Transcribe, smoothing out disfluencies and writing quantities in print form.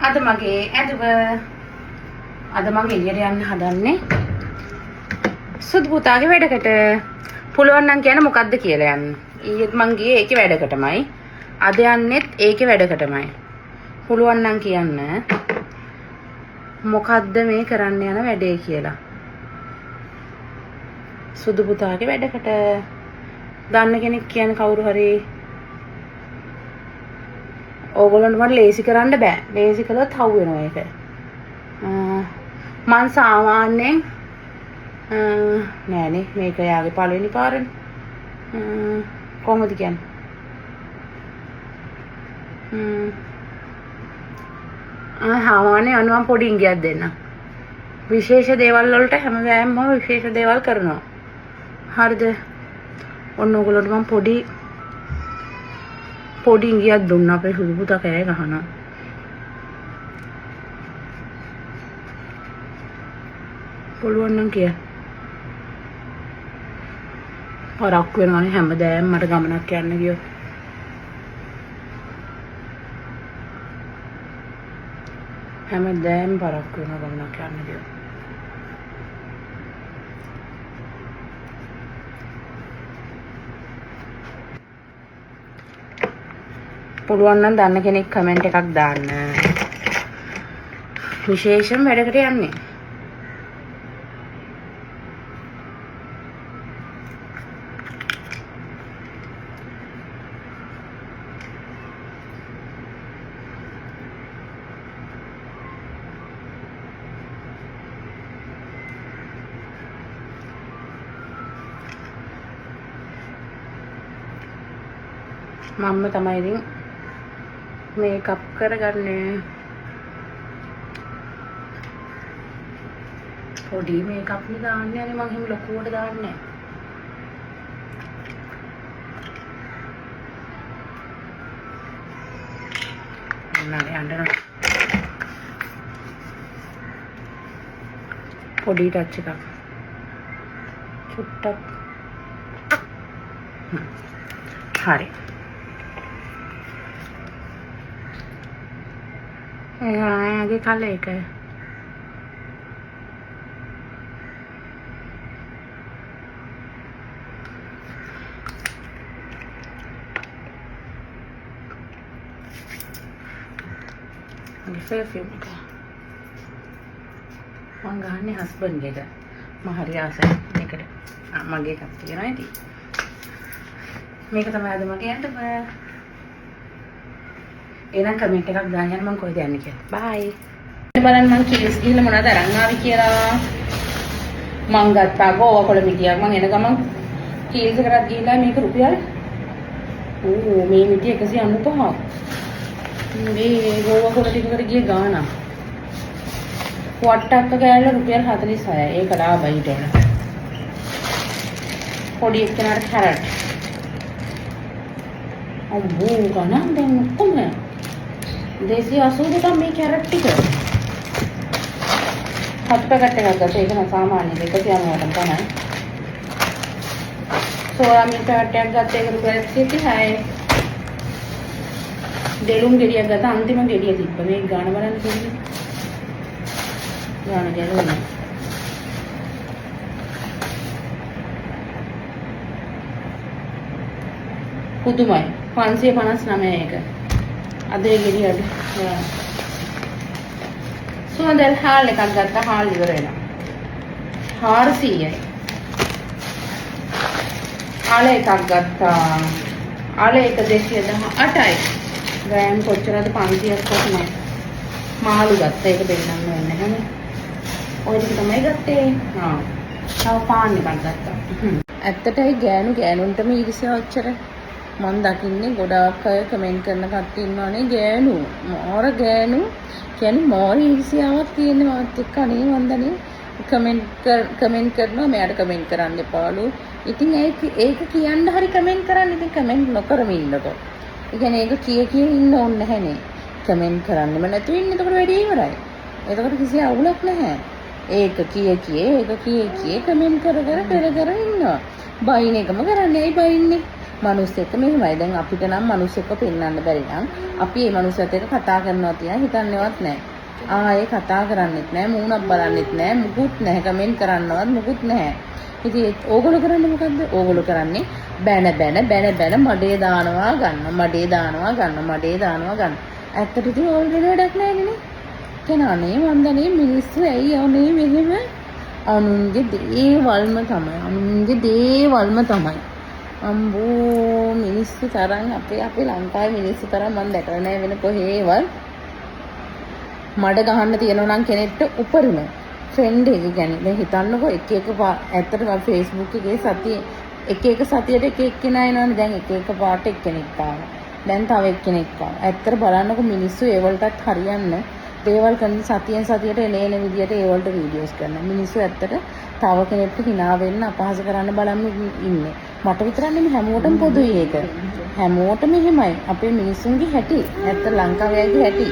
අද මගේ ඇදුව අද මම එළියට යන්න හදන්නේ සුදු පුතාගේ වැඩකට. පුළුවන් නම් කියන්න මොකද්ද කියලා යන්න. ඊයේත් මං ගියේ ඒකේ වැඩකටමයි. අද යන්නෙත් ඒකේ වැඩකටමයි. පුළුවන් නම් කියන්න මොකද්ද මේ කරන්න යන වැඩේ කියලා. සුදු පුතාගේ වැඩකට දන්න කෙනෙක් කියන කවුරු හරි ඕගොල්ලන්ට මට ලේසි කරන්න බෑ. ලේසි කළොත් හවු වෙනවා ඒක. මං සාමාන්‍යයෙන් නෑනේ මේක යාගේ පළවෙනි පාරනේ. කොහොමද කියන්නේ? සාමාන්‍යයෙන් අනුන් පොඩි ඉඟියක් දෙන්න. විශේෂ දේවල් වලට හැමදාම මම විශේෂ දේවල් කරනවා. හරිද? ඔන්න ඕගොල්ලන්ට මම පොඩි ඉඟියක් දුන්නා. අපේ සුදු පුතා කෑ ගහනවා. පුළුවන් නම් කිය. පරක්කු වෙනවානේ හැමදාම මට ගමනක් යන්න ගියොත්. හැමදාම පරක්කු වෙනවා ගමනක් යන්න ගියොත්. පුළුවන් නම් දන්න කෙනෙක් කමෙන්ට් එකක් දාන්න. විශේෂම වැඩකට යන්නේ. මම්ම තමයි ඉතින් මේකප් කරගන්නේ. පොඩි මේකප් නේ දාන්නේ. අනේ මං හිම ලොකුවට දාන්නේ නැහැ. යන්න පොඩි ටච් එකක් චුට්ටක්. හරි. ඒගොල්ලන්ගේ කල එක. perfume එක. මං ගහන්නේ හස්බන්ඩ් එක. මම හරි ආසයි මේකට. මගේ එකක් තියෙනවා ඉතින්. මේක තමයි අද මට යන්න බෑ. එහෙනම් කමෙන්ට් එකක් දාන්න යන්න මම කොහෙද යන්නේ කියලා. බයි. බලන්න මං කීස් ගිහලා මොනවද අරන් ආවේ කියලා. මං ගත්තා ගෝවා කොළඹිටියක්. මං එන ගමන් කීස් එකකට ගිහලා මේක රුපියල් මේ මිටි 195ක්. මේ ගෝවා කොළඹිටිකට ගිය ගාන. වට්ටක්ක ගෑල්ල රුපියල් 46යි. ඒක ලාභයි ඊට වඩා. පොඩි එක්කෙනාට කැරට්. අම්බෝ ගණන් දැන් ඔක්කොම 280 මේ කැරට් ටික. හත් පැකට් එකක් ගත්තා. ඒක නම් සාමාන්‍ය 190ක් තමයි. සෝයා මිල් පැකට් එකක් ගත්තා. ඒක රුපියල් 130යි. දෙලුම් ගෙඩියක් ගත්තා. අන්තිම ගෙඩිය තිබ්බ. මේක ගාන බලන්න කිව්වේ. ගාන ගැලුණා. පුදුමයි. 559 එක. අද ඒ ගෙඩිය අද. සුවඳල් හාල් එකක් ගත්තා. හාල් ඉවර වෙනවා. 400යි. ආල එකක් ගත්තා. ආල එක 218යි. ග්‍රෑම් කොච්චරද 500ක් කොහොමද? මාළු ගත්තා. ඒක දෙන්නන්න ඕනේ නැහැ. ඔය ටික තමයි ගත්තේ. තව පාන් එකක් ගත්තා. ඇත්තටයි ගෑනුන්ටම ඊර්ෂ්‍යාව ඔච්චර. මම දකින්නේ ගොඩාක් අය කමෙන්ට් කරන කට්ටිය ඉන්නවනේ ගෑනු. මාර ගෑනු කියන්නේ මාර ඊර්ෂ්‍යාවක් තියෙන මාත් එක්ක අනේ වන්දනේ කමෙන්ට් කරනවා. මෙයාට කමෙන්ට් කරන්න එපාලු. ඉතින් ඒක කියන්න හරි කමෙන්ට් කරන්න. ඉතින් කමෙන්ට් නොකරම ඉන්නකෝ. ඒ කියන්නේ ඒක කිය ඉන්න ඕනේ නැහනේ. කමෙන්ට් කරන්නෙම නැතුව ඉන්න. එතකොට වැඩි ඉවරයි. එතකොට කිසි අවුලක් නැහැ. ඒක කිය කමෙන්ට් කර ඉන්නවා. බයින් එකම කරන්නේ. ඇයි බයින්නේ? මිනිස්සෙක් මෙහෙමයි. දැන් අපිට නම් මිනිස්සෙක්ව පෙන්වන්න බැරි නම් අපි මේ මිනිස්සත් එක්ක කතා කරනවා තියා හිතන්නේවත් නැහැ. ආයේ කතා කරන්නෙත් නැහැ, මූණක් බලන්නෙත් නැහැ, මුකුත් නැහැ, කමෙන්ට් කරන්නවත් මුකුත් නැහැ. ඉතින් ඕගොල්ලෝ කරන්නේ මොකද්ද? ඕගොල්ලෝ කරන්නේ බැන මඩේ දානවා ගන්න, මඩේ දානවා ගන්න, මඩේ දානවා ගන්න. ඇත්තට ඉතින් ඕල්රෙඩි වැඩක් නැහැ නේ. කෙනානේ වන්දනේ මිනිස්සු ඇයි යන්නේ මෙහෙම? අනුන්ගේ දේවල්ම තමයි. අම්බෝ මිනිස්සු තරම් අපේ ලංකාවේ මිනිස්සු තරම් මම දැකලා නැහැ වෙන කොහේවත්. මඩ ගහන්න තියෙනවා නම් කෙනෙක්ට උපරිම ෆ්‍රෙන්ඩ් එක කියන්නේ දැන් හිතන්නකෝ ඇත්තටම Facebook එකේ එක සතියට එක එක්කෙනා එනවනේ. දැන් එක පාට එක්කෙනෙක් ආවා. දැන් තව එක්කෙනෙක් ආවා. ඇත්තට බලන්නකෝ මිනිස්සු ඒ වලටත් හරියන්න දේවල් කරන සතියෙන් සතියට එන විදියට ඒ වලට වීඩියෝස් කරනවා. මිනිස්සු ඇත්තට තව කෙනෙක්ට hina වෙන්න අපහාස කරන්න බලන්න ඉන්නේ. මට විතරක් නෙමෙයි හැමෝටම පොදුයි ඒක. හැමෝටම එහෙමයි. අපේ මිනිස්සුන්ගේ හැටි. ඇත්ත ලංකාවේ හැටි.